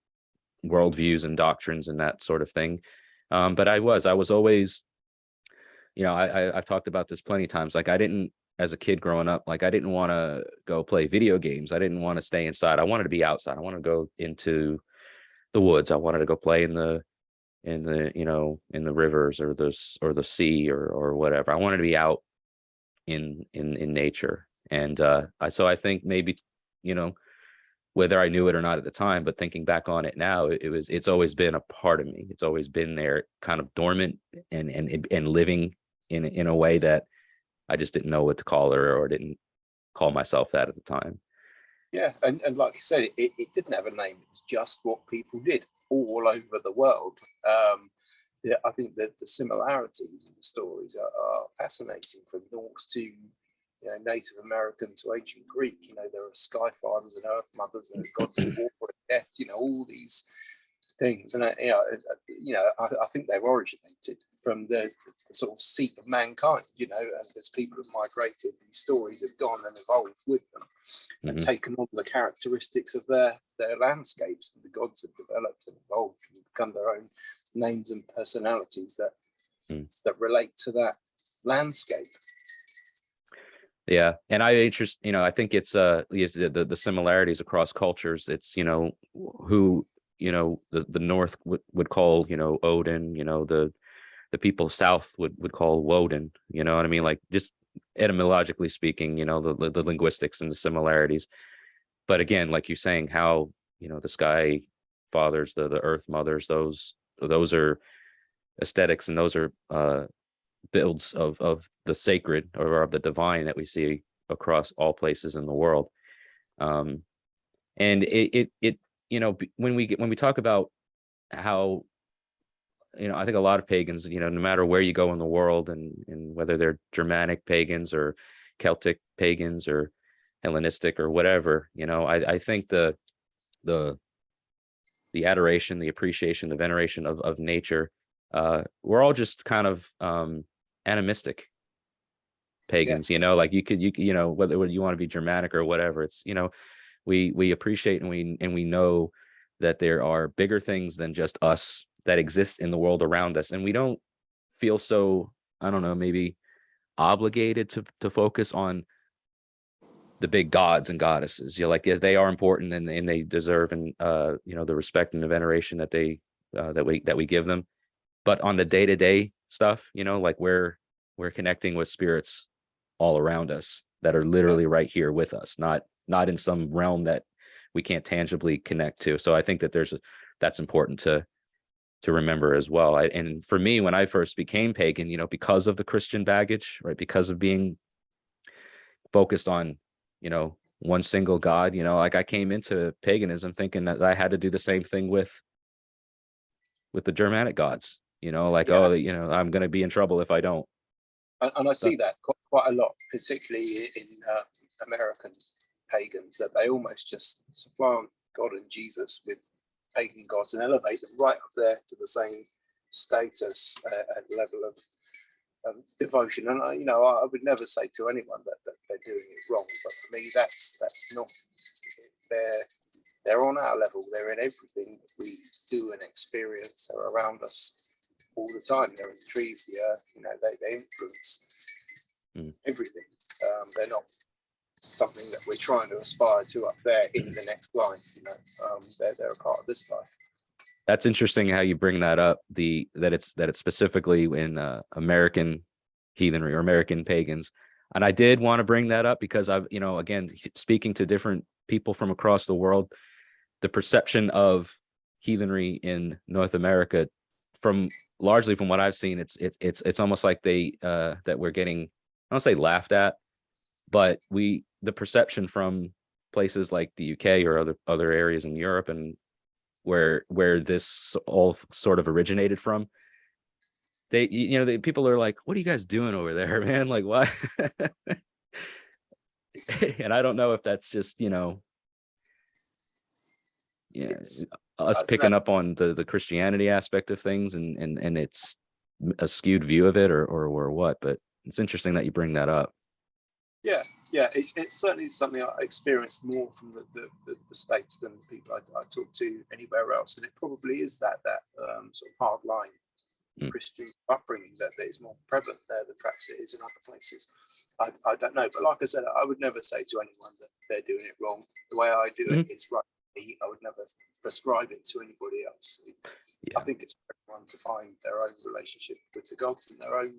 worldviews and doctrines and that sort of thing. But I was always, you know, I've talked about this plenty of times. Like, I didn't, as a kid growing up, like, I didn't want to go play video games. I didn't want to stay inside. I wanted to be outside. I wanted to go into the woods. I wanted to go play in the you know, in the rivers or the sea or whatever. I wanted to be out in nature. And so I think maybe, you know, whether I knew it or not at the time, but thinking back on it now, it's always been a part of me. It's always been there, kind of dormant and living in a way that I just didn't know what to call her, or didn't call myself that at the time. Yeah, and like I said, it didn't have a name. It was just what people did all over the world. Yeah, I think that the similarities in the stories are fascinating, from Norse to, you know, Native American to ancient Greek. You know, there are sky fathers and earth mothers and gods of war and death. You know, all these things, and I think they've originated from the sort of seat of mankind. You know, and as people have migrated, these stories have gone and evolved with them, and taken on the characteristics of their landscapes. And the gods have developed and evolved and become their own names and personalities that relate to that landscape. Yeah, and I think it's the similarities across cultures. It's, you know, who, you know, the North would call, you know, Odin. You know, the people south would call Woden. You know what I mean? Like, just etymologically speaking, you know, the linguistics and the similarities. But again, like you're saying, how, you know, the sky fathers, the earth mothers, those are aesthetics, and those are builds of the sacred or of the divine that we see across all places in the world. And it you know, when we talk about how, you know, I think a lot of pagans, you know, no matter where you go in the world, and whether they're Germanic pagans or Celtic pagans or Hellenistic or whatever, you know, I think the adoration, the appreciation, the veneration of nature, we're all just kind of animistic pagans. You know, like you could you know, whether you want to be Germanic or whatever, it's, you know, we appreciate and we know that there are bigger things than just us that exist in the world around us, and we don't feel so, I don't know, maybe obligated to focus on the big gods and goddesses. You know, like, yeah, they are important, and they deserve, and you know, the respect and the veneration that they that we give them. But on the day-to-day stuff, you know, like, we're connecting with spirits all around us that are literally right here with us, not in some realm that we can't tangibly connect to. So I think that that's important to remember as well. And for me, when I first became pagan, because of the Christian baggage, right, because of being focused on, one single God, like I came into paganism thinking that I had to do the same thing with the Germanic gods, like, Yeah. I'm going to be in trouble if I don't. And I see that quite a lot, particularly in American pagans, that they almost just supplant God and Jesus with pagan gods and elevate them right up there to the same status and level of devotion. And I would never say to anyone that they're doing it wrong, but for me, that's not. They're on our level. They're in everything that we do and experience. They're around us all the time. They're in the trees, the earth. They influence everything. They're not something that we're trying to aspire to up there in the next life. They're a part of this life. That's interesting how you bring that up. That it's specifically in American heathenry or American pagans, and I did want to bring that up because I've again speaking to different people from across the world, the perception of heathenry in North America, largely from what I've seen, it's almost like that we're getting, I don't say laughed at, but the perception from places like the UK or other areas in Europe and where this all sort of originated from, people are like, what are you guys doing over there, man? Like, why? And I don't know if that's just us picking up on the Christianity aspect of things and it's a skewed view of it or what, but it's interesting that you bring that up. Yeah, it's certainly something I experienced more from the States than the people I talk to anywhere else, and it probably is that sort of hard line Christian upbringing that is more prevalent there than perhaps it is in other places. I don't know, but like I said, I would never say to anyone that they're doing it wrong. The way I do it is right. I would never prescribe it to anybody else. I think it's for everyone to find their own relationship with the gods in their own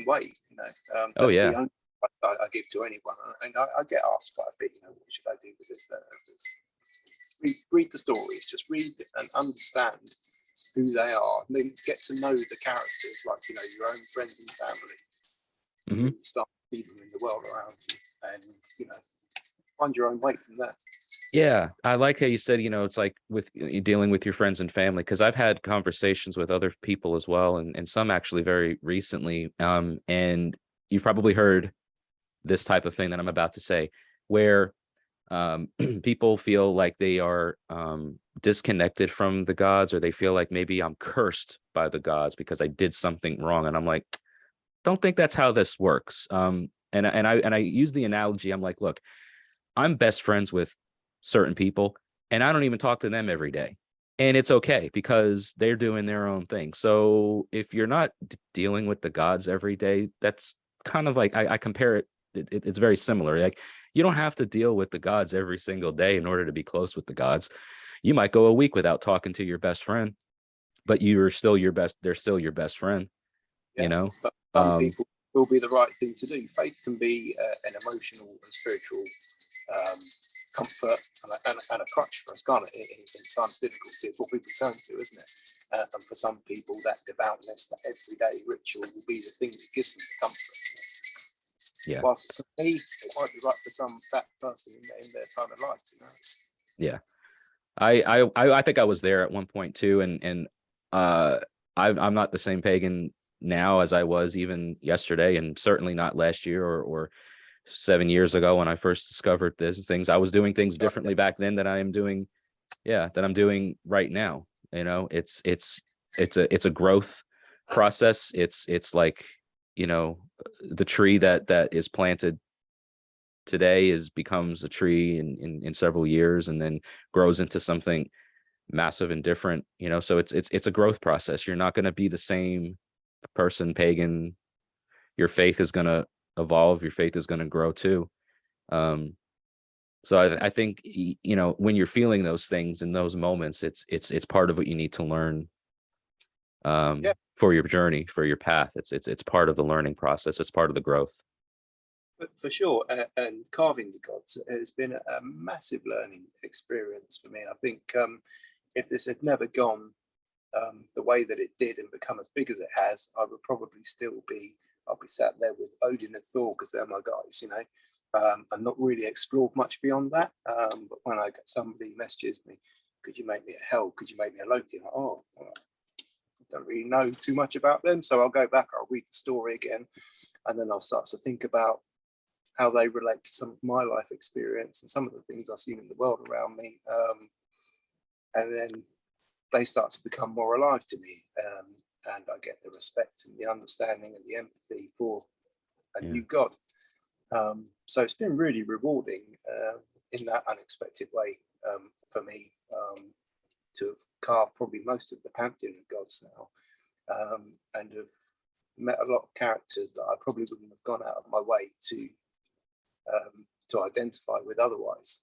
way. That's the only I give to anyone, and I get asked quite a bit. What should I do with this? Read the stories, just read and understand who they are, and then get to know the characters, like your own friends and family. Start seeing them in the world around you, and find your own way from there. Yeah, I like how you said, it's like with dealing with your friends and family, because I've had conversations with other people as well, and some actually very recently. And you've probably heard this type of thing that I'm about to say, where people feel like they are disconnected from the gods, or they feel like maybe I'm cursed by the gods because I did something wrong. And I'm like, don't think that's how this works. And I use the analogy. I'm like, look, I'm best friends with certain people and I don't even talk to them every day, and it's okay because they're doing their own thing. So if you're not dealing with the gods every day, that's kind of like, I compare it's very similar. Like, you don't have to deal with the gods every single day in order to be close with the gods. You might go a week without talking to your best friend, but they're still your best friend. But some people will be the right thing to do. Faith can be an emotional and spiritual comfort and a crutch for us, can't it? In times difficulty, it's what people turn to, isn't it? And for some people, that devoutness, that everyday ritual will be the thing that gives them the comfort. Yeah. Whilst for me, it might be right for that person in their time of life. Yeah. I think I was there at one point too, and I'm not the same pagan now as I was even yesterday, and certainly not last year or 7 years ago when I first discovered these things. I was doing things differently back then that I'm doing right now. It's a growth process. It's like, the tree that is planted today becomes a tree in several years and then grows into something massive and different. So it's a growth process. You're not going to be the same person, pagan. Your faith is going to evolve. Your faith is going to grow too. So I think, when you're feeling those things in those moments, it's part of what you need to learn for your journey, for your path. It's part of the learning process. It's part of the growth. For sure. And carving the gods has been a massive learning experience for me. I think if this had never gone the way that it did and become as big as it has, I would probably still be, I'll be sat there with Odin and Thor because they're my guys, you know, and not really explored much beyond that. But when I get somebody messages me, could you make me a Hel? Could you make me a Loki? I'm like, oh, well, I don't really know too much about them. So I'll go back, I'll read the story again, and then I'll start to think about how they relate to some of my life experience and some of the things I've seen in the world around me. And then they start to become more alive to me. And I get the respect and the understanding and the empathy for a new God. So it's been really rewarding in that unexpected way for me to have carved probably most of the pantheon of gods now, and have met a lot of characters that I probably wouldn't have gone out of my way to identify with otherwise.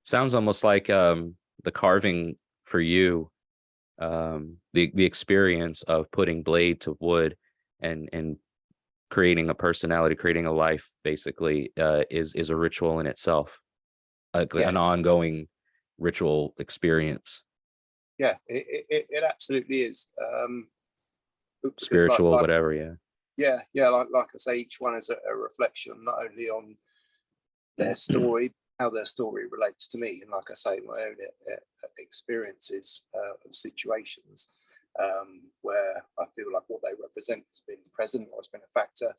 Sounds almost like the carving for you, the experience of putting blade to wood and creating a personality, creating a life, basically, is a ritual in itself, an ongoing ritual experience. Yeah, it absolutely is. Spiritual, like, whatever. Yeah. Like I say, each one is a reflection not only on their story, how their story relates to me, and like I say, my own experiences of situations where I feel like what they represent has been present or has been a factor,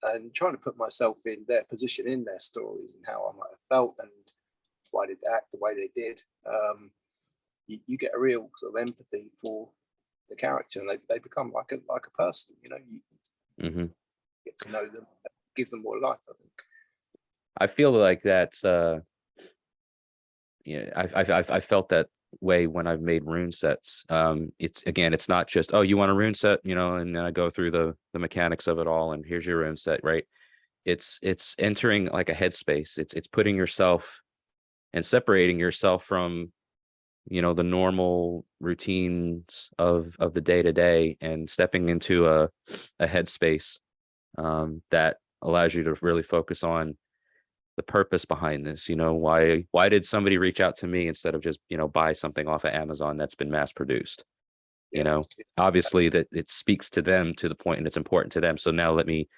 and trying to put myself in their position in their stories and how I might have felt and why did they act the way they did. You get a real sort of empathy for the character, and they become like a person. You know, you get to know them, give them more life, I think. I feel like that's I felt that way when I've made rune sets. It's not just, oh, you want a rune set, you know, and then I go through the mechanics of it all and here's your rune set, right? It's entering like a headspace. It's putting yourself and separating yourself from, you know, the normal routines of the day-to-day and stepping into a headspace that allows you to really focus on the purpose behind this. You know, why did somebody reach out to me instead of just, you know, buy something off of Amazon that's been mass produced? You know, obviously that it speaks to them to the point and it's important to them. So now let me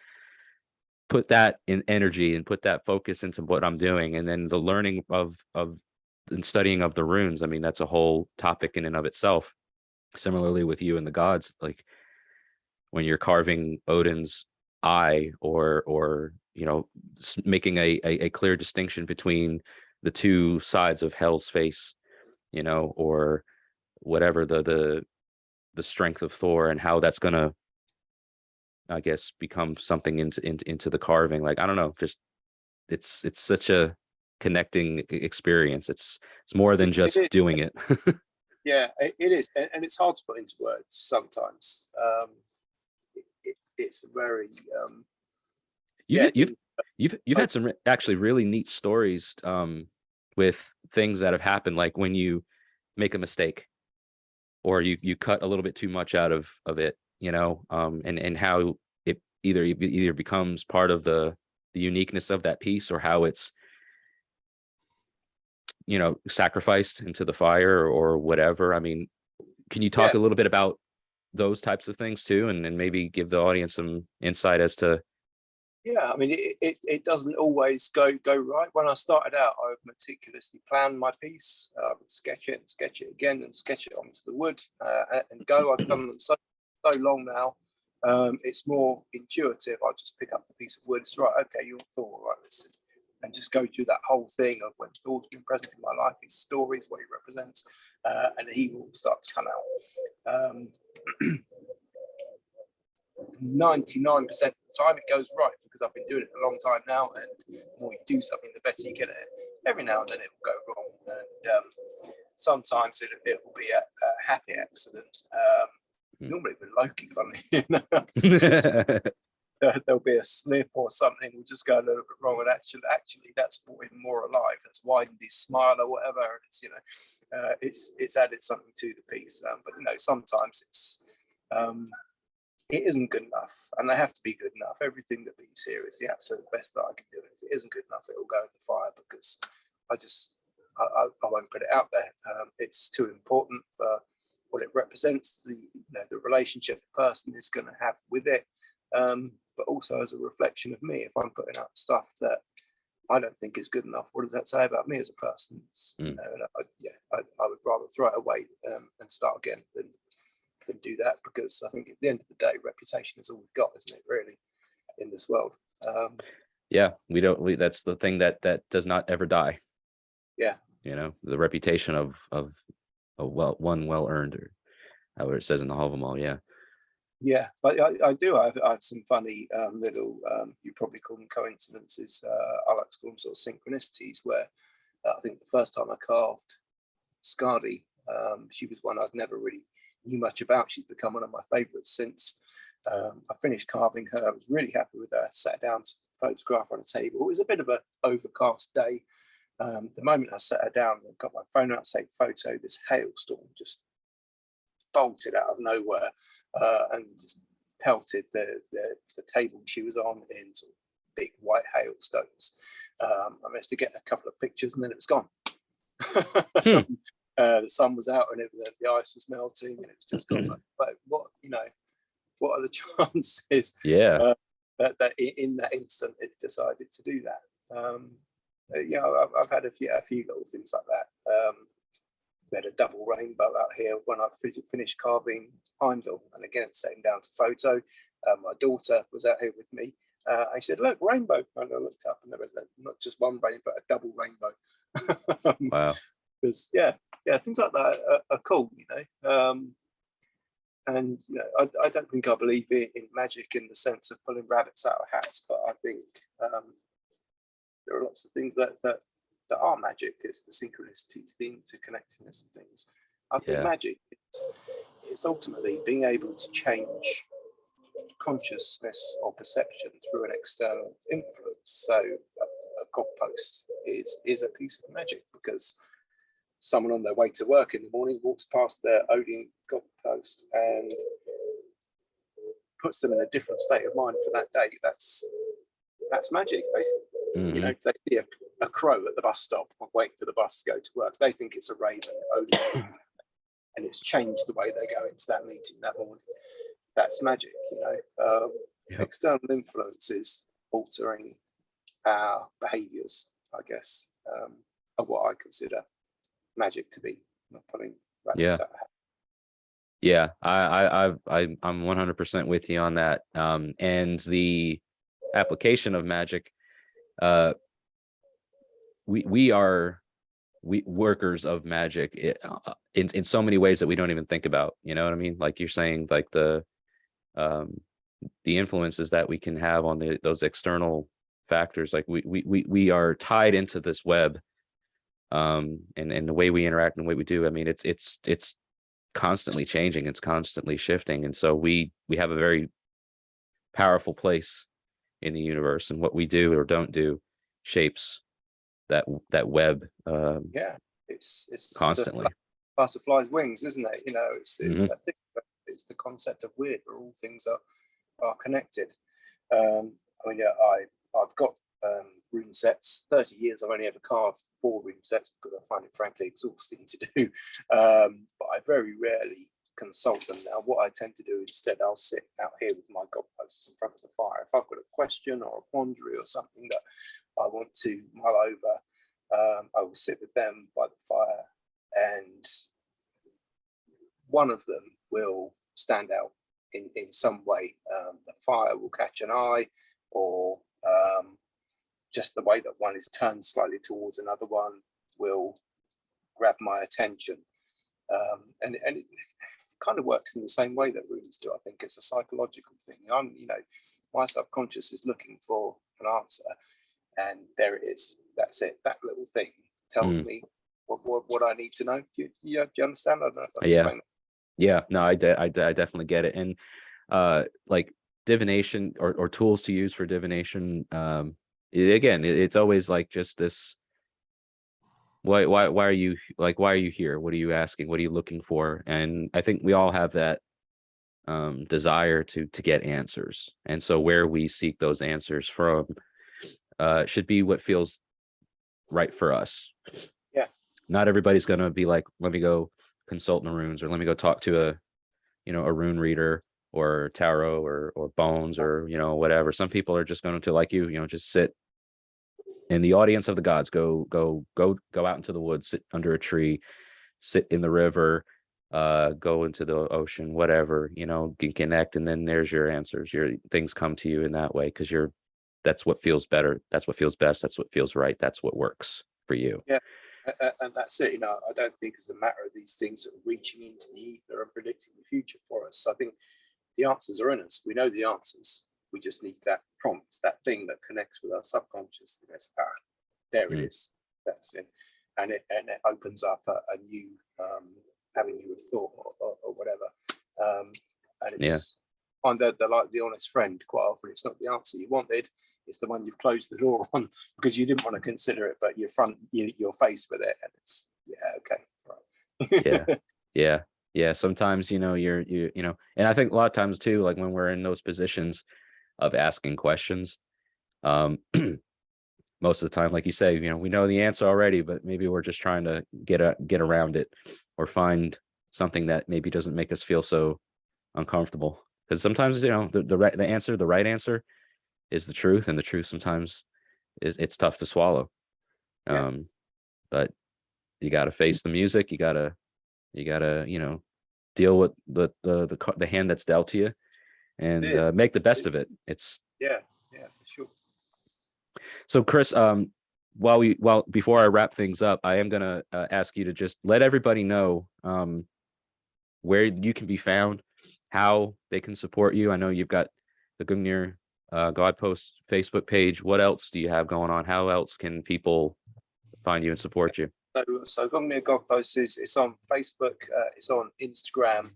put that in energy and put that focus into what I'm doing. And then the learning of and studying of the runes, I mean, that's a whole topic in and of itself. Similarly with you and the gods, like when you're carving Odin's eye, or you know, making a clear distinction between the two sides of Hel's face, you know, or whatever, the strength of Thor and how that's gonna, I guess, become something into the carving. Like, I don't know, just it's such a connecting experience. It's more than just doing it. Yeah, it is, and it's hard to put into words sometimes. It's a very you've had some actually really neat stories with things that have happened, like when you make a mistake or you cut a little bit too much out of it, you know, and how it either becomes part of the uniqueness of that piece, or how it's, you know, sacrificed into the fire or whatever. I mean, can you talk a little bit about those types of things too, and maybe give the audience some insight as to? Yeah, I mean, it doesn't always go right. When I started out, I would meticulously plan my piece. I would sketch it and sketch it again and sketch it onto the wood and go. I've done them so long now. It's more intuitive. I just pick up the piece of wood. It's right. Okay, you're Thor. Right, listen, and just go through that whole thing of when Thor's been present in my life, his stories, what he represents, and he will start to come out. 99% of the time it goes right, because I've been doing it a long time now, and the more you do something, the better you get at it. Every now and then it will go wrong, and sometimes it will be a happy accident. Normally with Loki, funny, you know. There'll be a slip or something, we'll just go a little bit wrong, and actually that's brought him more alive, that's widened his smile or whatever. It's, you know, it's added something to the piece, but you know, sometimes it's it isn't good enough, and they have to be good enough. Everything that beeps here is the absolute best that I can do. If it isn't good enough, it will go in the fire, because I won't put it out there. It's too important for what it represents, the relationship the person is going to have with it, but also as a reflection of me. If I'm putting out stuff that I don't think is good enough, what does that say about me as a person? And I would rather throw it away and start again than do that, because I think at the end of the day, reputation is all we've got, isn't it, really, in this world? That's the thing that does not ever die. The reputation of well earned, or however it says in the Havamal. But I have some funny little, you probably call them coincidences, I like to call them sort of synchronicities, where I think the first time I carved Skadi, she was one I'd never really knew much about. She's become one of my favorites since. I finished carving her. I was really happy with her. Sat down to photograph on a table. It was a bit of an overcast day. The moment I sat her down and got my phone out to take a photo, this hailstorm just bolted out of nowhere and just pelted the table she was on in sort of big white hailstones. I managed to get a couple of pictures, and then it was gone. The sun was out, and the ice was melting, and it was just gone. But what are the chances? That in that instant it decided to do that. I've had a few little things like that. We had a double rainbow out here when I finished carving Heimdall, and again setting down to photo. My daughter was out here with me. I said, "Look, rainbow!" And I looked up, and there was not just one rainbow, but a double rainbow. Wow. Because things like that are cool, and I don't think I believe in magic in the sense of pulling rabbits out of hats, but I think there are lots of things that are magic. It's the synchronicities, the interconnectedness of things. I think magic is ultimately being able to change consciousness or perception through an external influence. So a godpost is a piece of magic, because someone on their way to work in the morning walks past their Odin godpost and puts them in a different state of mind for that day. That's magic. They see a crow at the bus stop waiting for the bus to go to work. They think it's a raven, Odin, and it's changed the way they go into that meeting that morning. That's magic, External influences altering our behaviours, I guess, are what I consider magic to be. Not putting rabbits out of hat. I'm 100% with you on that. And the application of magic, we are workers of magic in so many ways that we don't even think about. You know what I mean? Like you're saying, like the influences that we can have on those external factors. Like we are tied into this web, and the way we interact and the way we do. I mean, it's constantly changing. It's constantly shifting, and so we have a very powerful place in the universe, and what we do or don't do shapes that web. It's constantly. The butterfly's wings, isn't it? It's that thing. It's the concept of weird, where all things are connected. I've got room sets. 30 years, I've only ever carved 4 room sets because I find it frankly exhausting to do. But I very rarely consult them now. What I tend to do instead, I'll sit out here with my godposts in front of the fire. If I've got a question or a quandary or something that I want to mull over, I will sit with them by the fire, and one of them will stand out in some way. The fire will catch an eye, or just the way that one is turned slightly towards another one will grab my attention. And it kind of works in the same way that runes do. I think it's a psychological thing. My subconscious is looking for an answer, and there it is. That's it. That little thing tells me what I need to know. Do you understand? I don't know if I'm explaining. Yeah, no, I definitely get it. And like divination or tools to use for divination, it's always like just this. Why are you here? What are you asking? What are you looking for? And I think we all have that desire to get answers. And so where we seek those answers from should be what feels right for us. Yeah. Not everybody's going to be like, let me go consult in the runes, or let me go talk to a rune reader or tarot or bones or, whatever. Some people are just going to, like just sit in the audience of the gods, go out into the woods, sit under a tree, sit in the river, go into the ocean, whatever, can connect. And then there's your answers. Your things come to you in that way, because that's what feels better. That's what feels best. That's what feels right. That's what works for you. Yeah. And that's it. I don't think it's a matter of these things sort of reaching into the ether and predicting the future for us. I think the answers are in us. We know the answers. We just need that prompt, that thing that connects with our subconscious. There it is. That's it. And it opens up a new avenue of thought or whatever. And it's I'm the honest friend. Quite often, it's not the answer you wanted. It's the one you've closed the door on because you didn't want to consider it, but you're faced with it, and it's okay, right. Yeah. Sometimes you're and I think a lot of times too, like when we're in those positions of asking questions, most of the time, like you say, we know the answer already, but maybe we're just trying to get around it or find something that maybe doesn't make us feel so uncomfortable. Because sometimes the right answer is the truth, and the truth sometimes it's tough to swallow. But you got to face the music. You gotta deal with the hand that's dealt to you, and make the best of it. It's for sure. So Chris, before I wrap things up, I am gonna ask you to just let everybody know where you can be found, how they can support you. I know you've got the Gungnir Godposts Facebook page. What else do you have going on? How else can people find you and support you? So Gungnir Godposts it's on Facebook, it's on Instagram,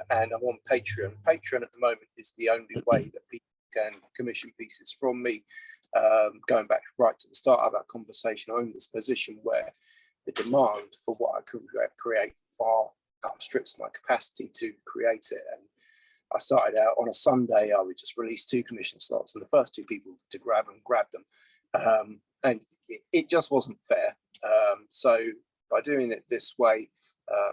and I'm on Patreon. Patreon at the moment is the only way that people can commission pieces from me. Going back right to the start of our conversation, I'm in this position where the demand for what I could create far outstrips my capacity to create it. And I started out on a Sunday, I would just release 2 commission slots, and the first 2 people to grab them. And it just wasn't fair. So by doing it this way,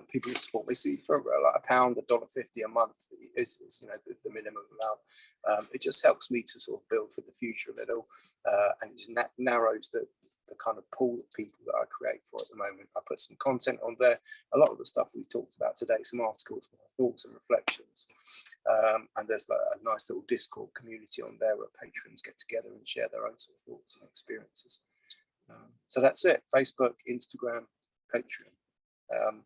people support me. See, for like £1, $1.50 a month is the minimum amount. It just helps me to sort of build for the future a little, and it just narrows the kind of pool of people that I create for at the moment. I put some content on there, a lot of the stuff we talked about today, some articles, my thoughts and reflections, and there's like a nice little Discord community on there where patrons get together and share their own sort of thoughts and experiences. So that's it. Facebook, Instagram, Patreon.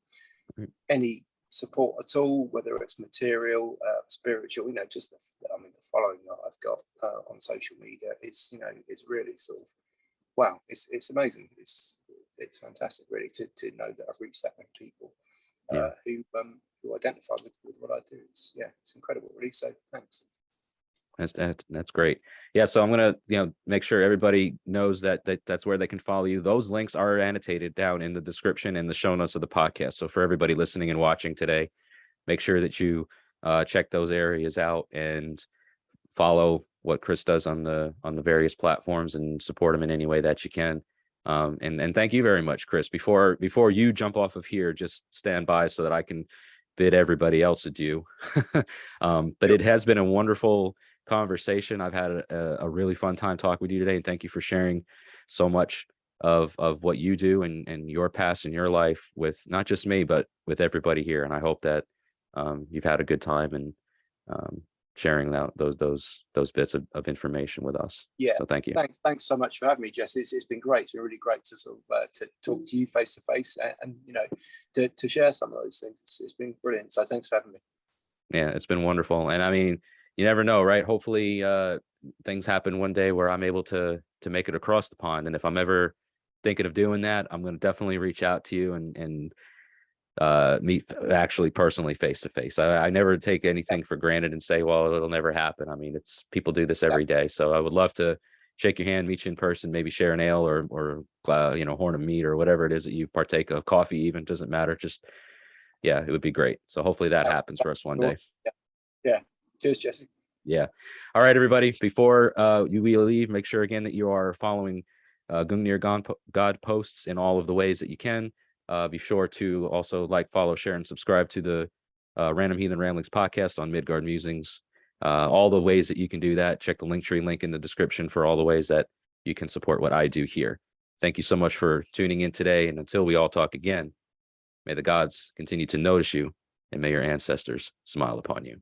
Any support at all, whether it's material, spiritual, just the following that I've got on social media is really sort of wow. It's amazing. It's fantastic, really, to know that I've reached that many people who identify with what I do. It's incredible, really. So thanks. That's great. Yeah, so I'm gonna make sure everybody knows that's where they can follow you. Those links are annotated down in the description and the show notes of the podcast. So for everybody listening and watching today, make sure that you check those areas out and follow what Chris does on the various platforms and support him in any way that you can. And thank you very much, Chris. Before you jump off of here, just stand by so that I can bid everybody else adieu. But it has been a wonderful conversation. I've had a really fun time talking with you today, and thank you for sharing so much of what you do and your past and your life with not just me, but with everybody here. And I hope that you've had a good time and sharing those bits of information with us. Yeah. So thank you. Thanks so much for having me, Jess. It's been great. It's been really great to sort of to talk to you face to face and to share some of those things. It's been brilliant. So thanks for having me. Yeah, it's been wonderful. And I mean, you never know, right? Hopefully things happen one day where I'm able to make it across the pond. And if I'm ever thinking of doing that, I'm going to definitely reach out to you and meet actually personally face to face. I never take anything for granted and say, well, it'll never happen. I mean, it's people do this every day. So I would love to shake your hand, meet you in person, maybe share an ale or horn of meat or whatever it is that you partake of, coffee even, doesn't matter. Just, yeah, it would be great. So hopefully that happens for us one day. Cheers, Jesse. Yeah. All right, everybody. Before we leave, make sure again that you are following Gungnir Godposts in all of the ways that you can. Be sure to also like, follow, share, and subscribe to the Random Heathen Ramblings podcast on Midgard Musings. All the ways that you can do that. Check the Linktree link in the description for all the ways that you can support what I do here. Thank you so much for tuning in today. And until we all talk again, may the gods continue to notice you, and may your ancestors smile upon you.